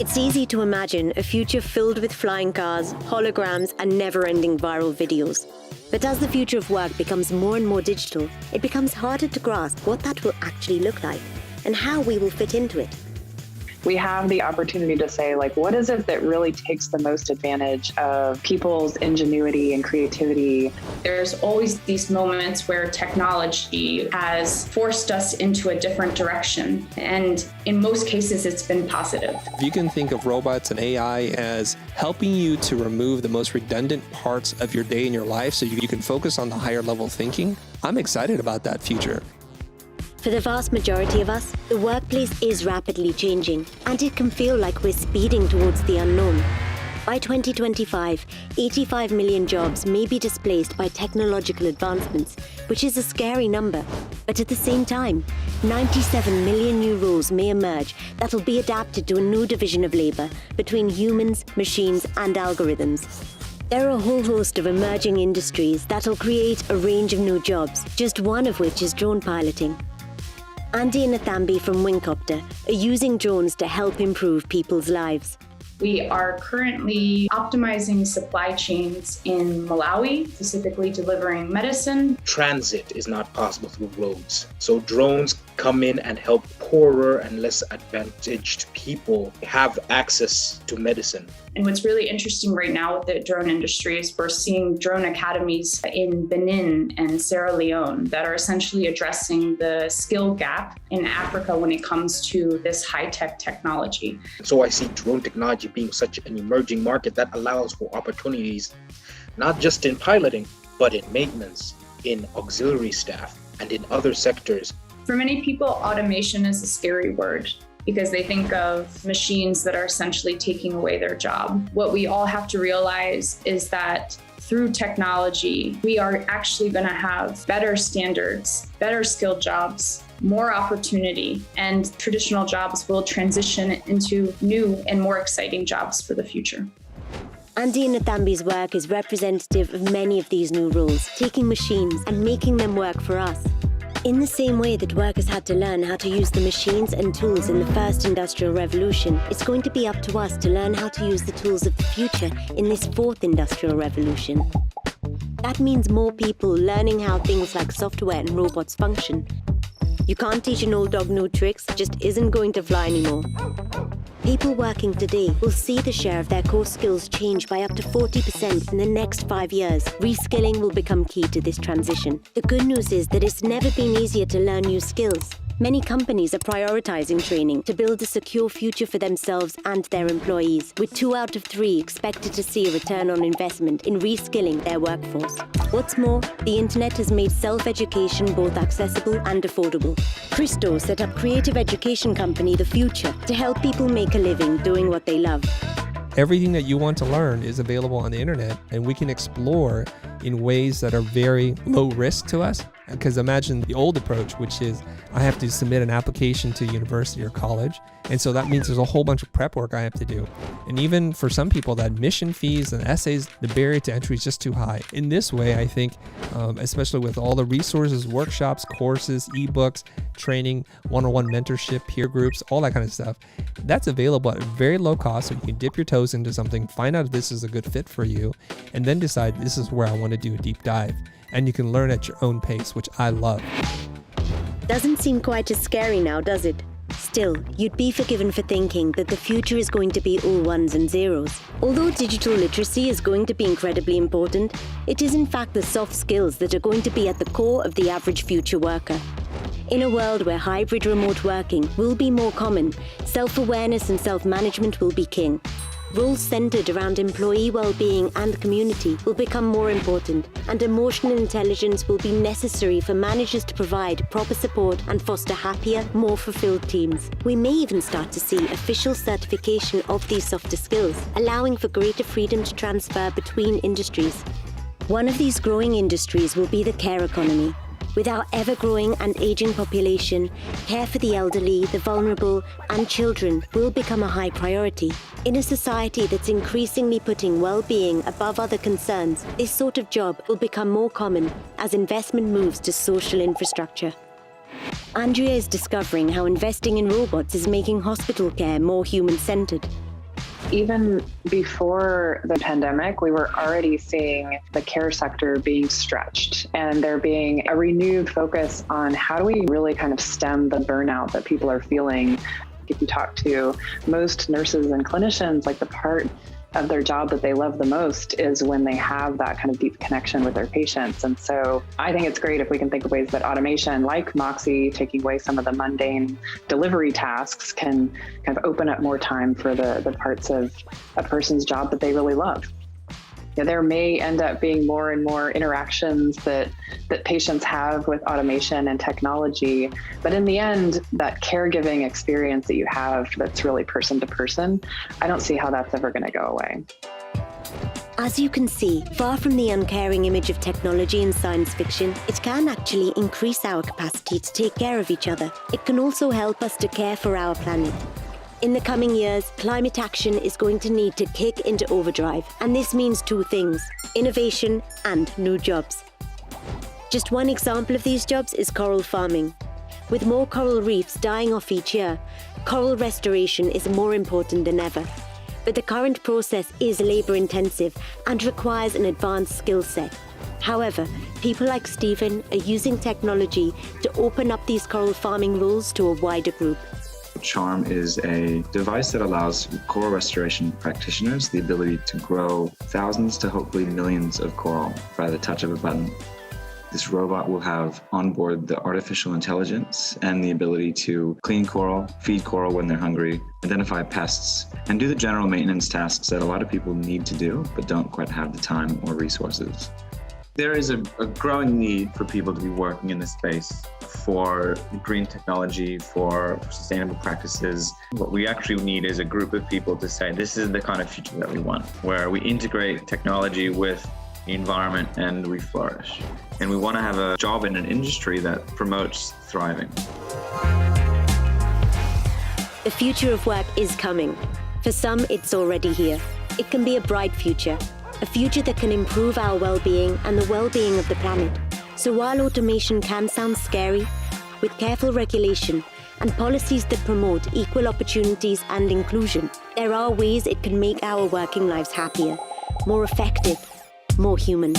It's easy to imagine a future filled with flying cars, holograms, and never-ending viral videos. But as the future of work becomes more and more digital, it becomes harder to grasp what that will actually look like and how we will fit into it. We have the opportunity to say, what is it that really takes the most advantage of people's ingenuity and creativity? There's always these moments where technology has forced us into a different direction. And in most cases, it's been positive. You can think of robots and AI as helping you to remove the most redundant parts of your day in your life so you can focus on the higher level thinking. I'm excited about that future. For the vast majority of us, the workplace is rapidly changing, and it can feel like we're speeding towards the unknown. By 2025, 85 million jobs may be displaced by technological advancements, which is a scary number. But at the same time, 97 million new roles may emerge that will be adapted to a new division of labor between humans, machines, and algorithms. There are a whole host of emerging industries that will create a range of new jobs, just one of which is drone piloting. Andy and Nathambi from Wingcopter are using drones to help improve people's lives. We are currently optimizing supply chains in Malawi, specifically delivering medicine. Transit is not possible through roads. So drones come in and help poorer and less advantaged people have access to medicine. And what's really interesting right now with the drone industry is we're seeing drone academies in Benin and Sierra Leone that are essentially addressing the skill gap in Africa when it comes to this high-tech technology. So I see drone technology being such an emerging market that allows for opportunities, not just in piloting, but in maintenance, in auxiliary staff, and in other sectors. For many people, automation is a scary word, because they think of machines that are essentially taking away their job. What we all have to realize is that through technology, we are actually going to have better standards, better skilled jobs, more opportunity, and traditional jobs will transition into new and more exciting jobs for the future. Andy and Nathambi's work is representative of many of these new roles, taking machines and making them work for us. In the same way that workers had to learn how to use the machines and tools in the first industrial revolution, it's going to be up to us to learn how to use the tools of the future in this fourth industrial revolution. That means more people learning how things like software and robots function. You can't teach an old dog new tricks, just isn't going to fly anymore. People working today will see the share of their core skills change by up to 40% in the next 5 years. Reskilling will become key to this transition. The good news is that it's never been easier to learn new skills. Many companies are prioritizing training to build a secure future for themselves and their employees, with 2 out of 3 expected to see a return on investment in reskilling their workforce. What's more, the internet has made self-education both accessible and affordable. Christo set up creative education company The Future to help people make a living doing what they love. Everything that you want to learn is available on the internet, and we can explore in ways that are very low risk to us. Because imagine the old approach, which is I have to submit an application to university or college. And so that means there's a whole bunch of prep work I have to do. And even for some people, the admission fees and essays, the barrier to entry is just too high. In this way, I think, especially with all the resources, workshops, courses, ebooks, training, one-on-one mentorship, peer groups, all that kind of stuff, that's available at very low cost. So you can dip your toes into something, find out if this is a good fit for you, and then decide this is where I want to do a deep dive. And you can learn at your own pace, which I love. Doesn't seem quite as scary now, does it? Still, you'd be forgiven for thinking that the future is going to be all ones and zeros. Although digital literacy is going to be incredibly important, it is in fact the soft skills that are going to be at the core of the average future worker. In a world where hybrid remote working will be more common, self-awareness and self-management will be king. Roles centered around employee well-being and community will become more important, and emotional intelligence will be necessary for managers to provide proper support and foster happier, more fulfilled teams. We may even start to see official certification of these softer skills, allowing for greater freedom to transfer between industries. One of these growing industries will be the care economy. With our ever-growing and aging population, care for the elderly, the vulnerable, and children will become a high priority. In a society that's increasingly putting well-being above other concerns, this sort of job will become more common as investment moves to social infrastructure. Andrea is discovering how investing in robots is making hospital care more human-centered. Even before the pandemic, we were already seeing the care sector being stretched and there being a renewed focus on how do we really kind of stem the burnout that people are feeling. If you talk to most nurses and clinicians, like the part of their job that they love the most is when they have that kind of deep connection with their patients. And so I think it's great if we can think of ways that automation, like Moxie, taking away some of the mundane delivery tasks, can kind of open up more time for the parts of a person's job that they really love. There may end up being more and more interactions that patients have with automation and technology. But in the end, that caregiving experience that you have that's really person to person, I don't see how that's ever going to go away. As you can see, far from the uncaring image of technology in science fiction, it can actually increase our capacity to take care of each other. It can also help us to care for our planet. In the coming years, climate action is going to need to kick into overdrive, and this means two things: innovation and new jobs. Just one example of these jobs is coral farming. With more coral reefs dying off each year, coral restoration is more important than ever. But the current process is labor-intensive and requires an advanced skill set. However, people like Stephen are using technology to open up these coral farming roles to a wider group. CHARM is a device that allows coral restoration practitioners the ability to grow thousands to hopefully millions of coral by the touch of a button. This robot will have on board the artificial intelligence and the ability to clean coral, feed coral when they're hungry, identify pests, and do the general maintenance tasks that a lot of people need to do but don't quite have the time or resources. There is a growing need for people to be working in this space for green technology, for sustainable practices. What we actually need is a group of people to say, this is the kind of future that we want, where we integrate technology with the environment and we flourish. And we want to have a job in an industry that promotes thriving. The future of work is coming. For some, it's already here. It can be a bright future, a future that can improve our well-being and the well-being of the planet. So while automation can sound scary, with careful regulation and policies that promote equal opportunities and inclusion, there are ways it can make our working lives happier, more effective, more human.